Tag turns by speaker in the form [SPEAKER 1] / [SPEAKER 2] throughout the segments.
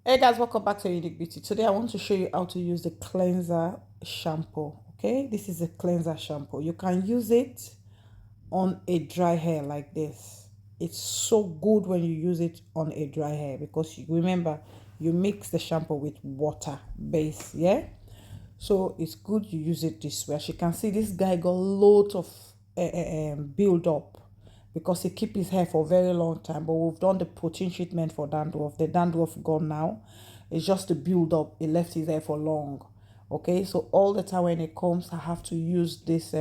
[SPEAKER 1] Hey guys, welcome back to Unique Beauty. Today I want to show you how to use the cleanser shampoo. Okay, this is a cleanser shampoo. You can use it on a dry hair like this. It's so good when you use it on a dry hair because you remember you mix the shampoo with water base. Yeah, so it's good you use it this way. As you can see, this guy got loads of build up because he keep his hair for a very long time. But we've done the protein treatment for dandruff. The dandruff gone now. It's just the build up. It left his hair for long. Okay, so all the time when it comes, I have to use this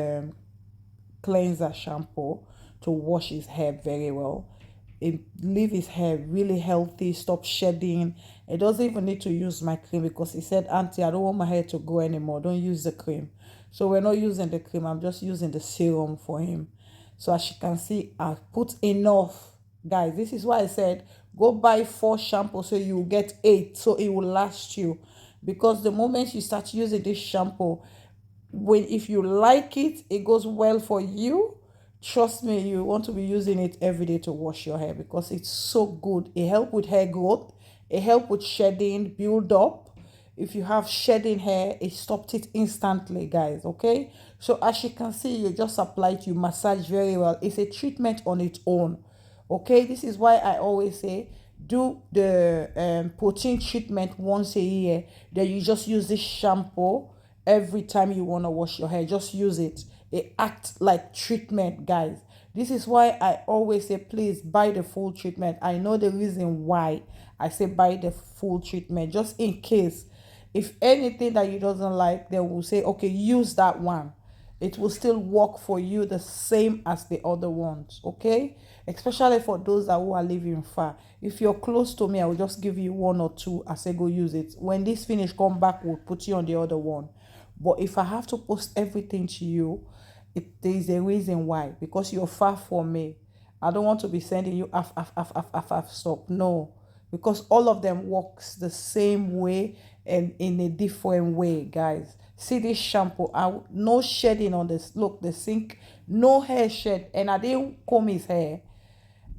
[SPEAKER 1] cleanser shampoo to wash his hair very well. It leave his hair really healthy, stop shedding. It doesn't even need to use my cream because he said, Auntie, I don't want my hair to go anymore. Don't use the cream. So we're not using the cream. I'm just using the serum for him. So as you can see, I've put enough. Guys, this is why I said go buy 4 shampoos so you will get 8 so it will last you. Because the moment you start using this shampoo, if you like it, it goes well for you. Trust me, you want to be using it every day to wash your hair because it's so good. It helps with hair growth. It helps with shedding, build up. If you have shedding hair, it stopped it instantly, guys. Okay, so as you can see, you just apply it, you massage very well. It's a treatment on its own. Okay, this is why I always say do the protein treatment once a year. Then you just use this shampoo every time you want to wash your hair. Just use it. It acts like treatment, guys. This is why I always say please buy the full treatment. I know the reason why I say buy the full treatment, just in case if anything that you doesn't like, they will say okay, use that one. It will still work for you the same as the other ones. Okay, especially for those that who are living far. If you're close to me, I will just give you 1 or 2. I say go use it. When this finish, come back, we'll put you on the other one. But if I have to post everything to you, there is a reason why. Because you're far from me. I don't want to be sending you stop. No, because all of them works the same way and in a different way, guys. See this shampoo, no shedding on this. Look, the sink, no hair shed, and I didn't comb his hair.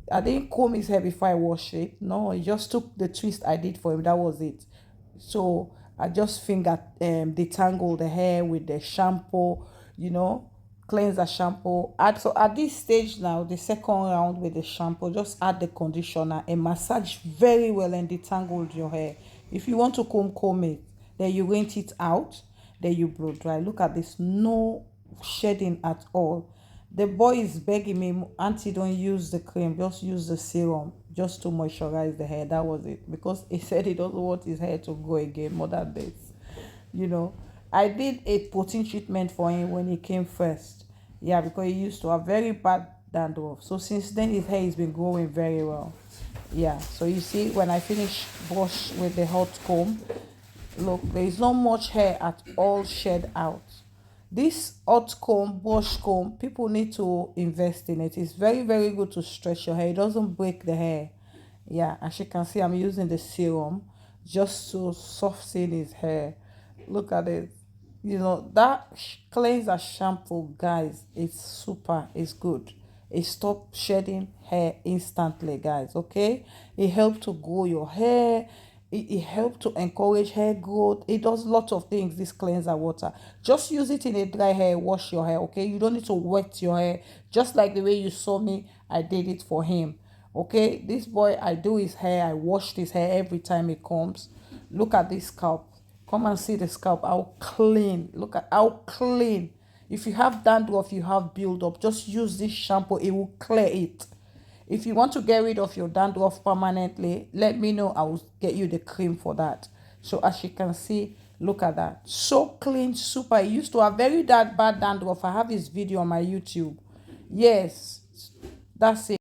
[SPEAKER 1] I didn't comb his hair before I wash it. No, he just took the twist I did for him. That was it. So I just detangle the hair with the shampoo, cleanser shampoo. So at this stage now, the second round with the shampoo, just add the conditioner and massage very well and detangle your hair. If you want to comb it, then you rinse it out, then you blow dry. Look at this, no shedding at all. The boy is begging me, Auntie, don't use the cream, just use the serum, just to moisturize the hair. That was it. Because he said he doesn't want his hair to go again more than this. You know, I did a protein treatment for him when he came first. Yeah, because he used to have very bad dandruff. So since then, his hair has been growing very well. Yeah, so you see, when I finish brush with the hot comb, look, there is not much hair at all shed out. This hot comb, brush comb, people need to invest in it. It's very, very good to stretch your hair. It doesn't break the hair. Yeah, as you can see, I'm using the serum just to soften his hair. Look at it. That cleanser shampoo, guys, it's super. It's good. It stops shedding hair instantly, guys. Okay, it helps to grow your hair. It helps to encourage hair growth. It does lots of things, this cleanser water. Just use it in a dry hair, wash your hair. Okay, you don't need to wet your hair, just like the way you saw me, I did it for him. Okay, this boy, I do his hair, I wash his hair every time he comes. Look at this scalp. Come and see the scalp, how clean. Look at how clean. If you have dandruff, you have build up, just use this shampoo, it will clear it. If you want to get rid of your dandruff permanently, let me know. I will get you the cream for that. So as you can see, look at that. So clean, super. I used to have very bad dandruff. I have this video on my YouTube. Yes, that's it.